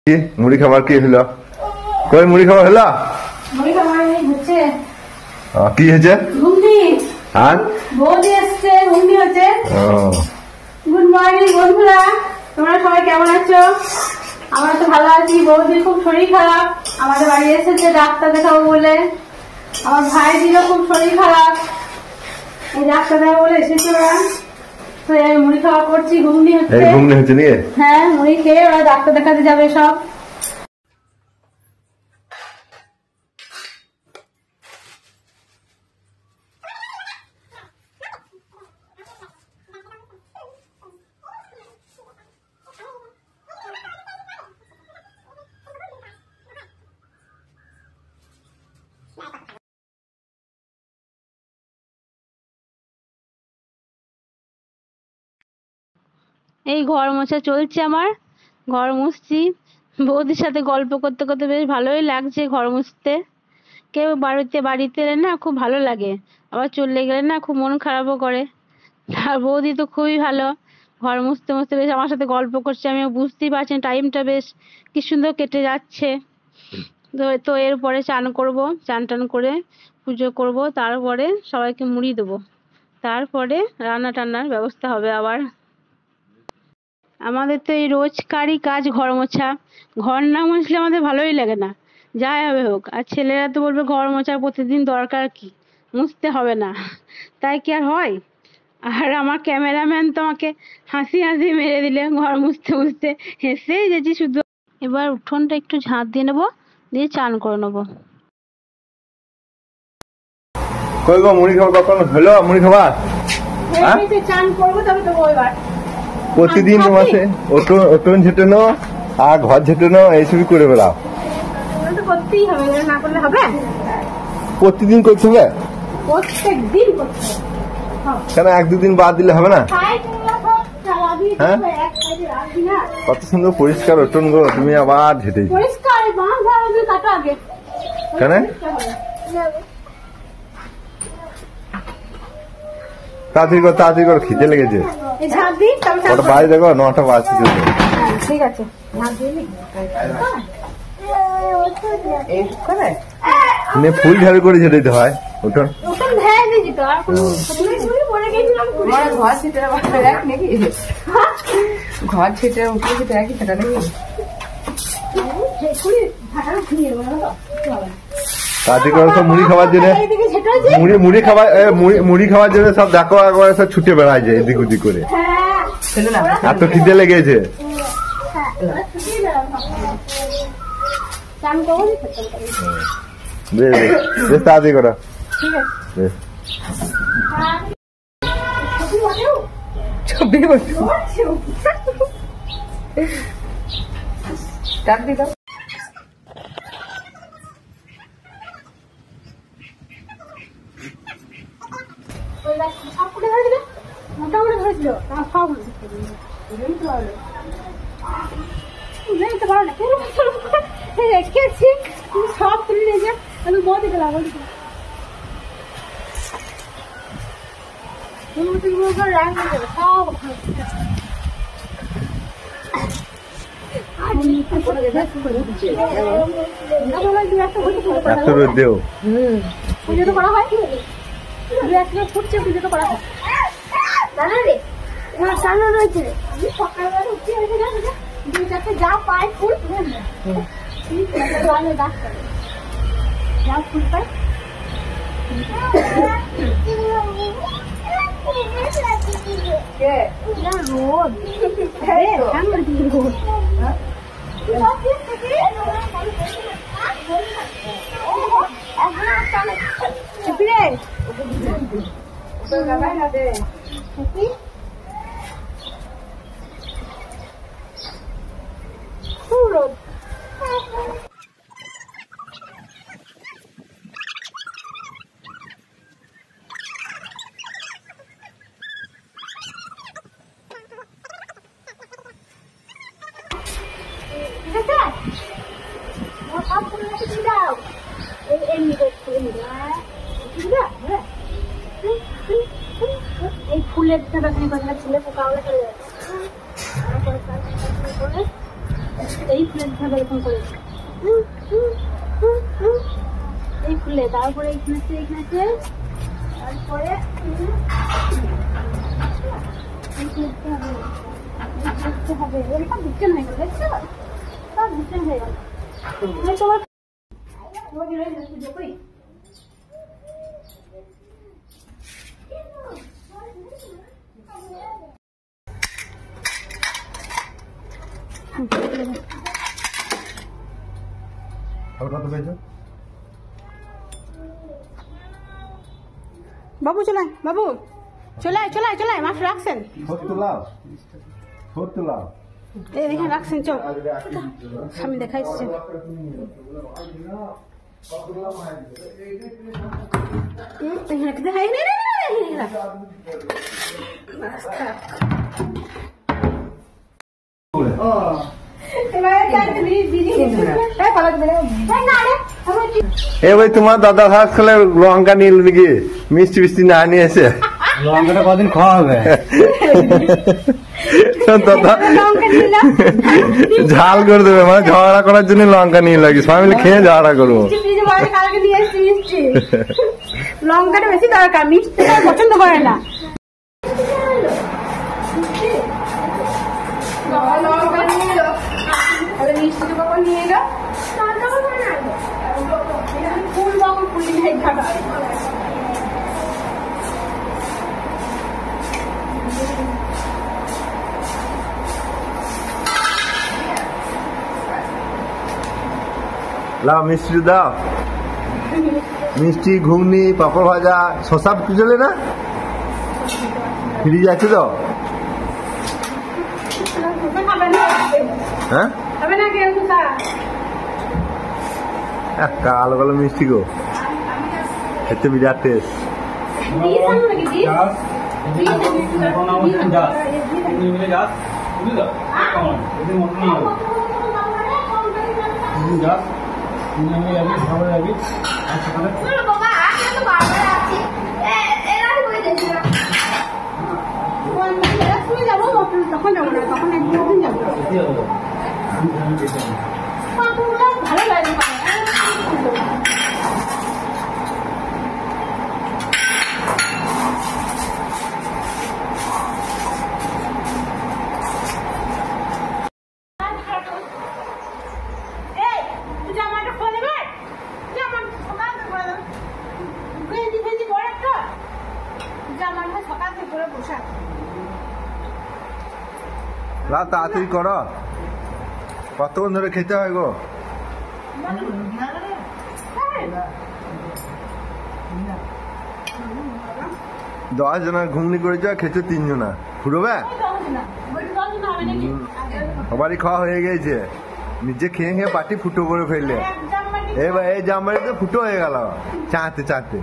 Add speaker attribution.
Speaker 1: কি মুড়ি খাবার কি হলো? কই মুড়ি খাবার হলো?
Speaker 2: মুড়ি খাবার হচ্ছে।
Speaker 1: কি হয়েছে?
Speaker 2: ঘুগনি।
Speaker 1: আর
Speaker 2: বৌদি এসছে, ঘুগনি হচ্ছে। গুড মর্নিং বন্ধুরা, তোমরা সবাই কেমন আছো? আমরা তো ভালো আছি। বৌদির খুব শরীর খারাপ, আমাদের বাড়ি এসেছে ডাক্তার দেখাবো বলে। আমার ভাইজিরও খুব শরীর খারাপ, এই ডাক্তার দেখাবো বলে এসেছে ওরা। তো এই মুড়ি খাওয়া করছি, ঘুগনি হচ্ছে।
Speaker 1: ঘুগনি হচ্ছে নিয়ে?
Speaker 2: হ্যাঁ, মুড়ি খেয়ে ওরা ডাক্তার দেখাতে যাবে সব। এই ঘর মোছা চলছে আমার, ঘর মুছছি। বৌদির সাথে গল্প করতে করতে বেশ ভালোই লাগছে ঘর মুছতে। কেউ বাড়িতে এলে না খুব ভালো লাগে, আবার চলে গেলে না খুব মন খারাপও করে। আর বৌদি তো খুবই ভালো, ঘর মুছতে মুছতে বেশ আমার সাথে গল্প করছে। আমিও বুঝতেই পারছি টাইমটা বেশ কি সুন্দর কেটে যাচ্ছে। তো এরপরে চান করব, চান টান করে পুজো করব, তারপরে সবাইকে মুড়ি দেবো, তারপরে রান্না টান্নার ব্যবস্থা হবে আবার। আমাদের তো এই রোজকারই কাজ ঘর মোছা। ঘর না মুছলে আমাদের ভালোই লাগে না, যাই হবে হোক। আর ছেলেরা তো বলবে ঘর মোছার প্রতিদিন দরকার কি, মুছতে হবে না, তাই কি আর হয়? আর আমার ক্যামেরাম্যান তো আমাকে হাসি হাসি মেরে দিলে ঘর মুছতে মুছতে, হেসেই যেছি শুধু। এবার উঠোনটা একটু ঝাঁট দিয়ে নেবো, দিয়ে চান করে নেবো।
Speaker 1: কই গো মুড়ি খাবার কখন হলো? মুড়ি খাবার
Speaker 2: চান করবো তবে তো এবার
Speaker 1: প্রতিদিন মাসে উঠোন ঝেটানো আর ঘর ঝেটানো এইসবই করে বেড়াও।
Speaker 2: করতেই হবে, না করলে হবে?
Speaker 1: প্রতিদিন করতে হবে?
Speaker 2: প্রত্যেক দিন করতে হবে।
Speaker 1: কেন এক দুদিন বাদ দিলে হবে না? হ্যাঁ, কত সুন্দর পরিষ্কার উঠোন গো, তুমি আবার ঝেটে কেন? তাড়াতাড়ি করো, খিদে লেগেছে। ওটা বাজে দেখো, 9টা বাজছে।
Speaker 2: ঠিক আছে,
Speaker 1: ফুল ঝাড়ু করে ঝেটে দিতে হয় উঠোন।
Speaker 3: ঘর ছেটে উঠে ছেটে রাখি, সেটা নাকি
Speaker 1: তাড়াতাড়ি করো তো মুড়ি খাওয়ার জন্য। মুড়ি খাওয়ার জন্য সব দেখো একবার সব ছুটে বেড়ায় যায় এদিক ওদিক করে। এত খিদে লেগেছে। বেশ তাড়াতাড়ি করো। বেশ
Speaker 2: মোটামুটি ধরেছিল সব রেখেছি, সব তুলে নিয়ে যা। আমি বলতে গেলাম
Speaker 1: এত রোদ দেও।
Speaker 2: পুজো তো করা হয়, ফুটছে, পুজো তো করা হয়। জানা রে সামনে রয়েছে, আমি সকালবেলা উঠে দুই চারটে যা পাই ফুল ডাক্তার যা ফুল পাই। রোদ এই ফুলের ছেলে পোকা হলে চলে যাবে। এই ফুলে ধরে এরকম করে এই ফুলে, তারপরে এখানে তারপরে হবে এরকম ডিজাইন হয়ে গেল, দেখছো সব ডিজাইন হয়ে গেল। বাবু চলে বাবু চলে মাছ রাখছেন, এই দেখেন রাখছেন, চল আমি দেখাইছি।
Speaker 1: এ ভাই তোমার দাদা ভাত খেলে লঙ্কা নিয়ে নাকি মিষ্টি মিষ্টি না নিয়ে এসে
Speaker 4: লঙ্কাটা কদিন খাওয়া হবে
Speaker 1: দাদা ঝাল করে দেবে, মানে ঝগড়া করার জন্য লঙ্কা নিয়ে লাগি, সবাই মিলে খেয়ে ঝগড়া করবো।
Speaker 2: লঙ্কাটা বেশি দরকার, মিষ্টি পছন্দ করে না।
Speaker 1: লাও মিষ্টি দাও, মিষ্টি, ঘুগনি, পাপড় ভাজা, শসা চলে না, ফ্রিজ আছে তো? হ্যাঁ কালো কালো মিষ্টি গো, খেতে বিরাট টেস্ট।
Speaker 2: তখন যাবো না, তখন একদিন যাবো, ভালো লাগে।
Speaker 1: তাড়াতাড়ি করো, কতক্ষণ ধরে খেতে হয় গো? 10 জনের ঘুগনি করেছ, খেতে 3 জনা, ফুরবে? সবারই খাওয়া হয়ে গেছে, নিজে খেয়ে খেয়ে পাটি ফুটো করে ফেললে। এই জামবাড়িতে ফুটো হয়ে গেল চাতে চাতে।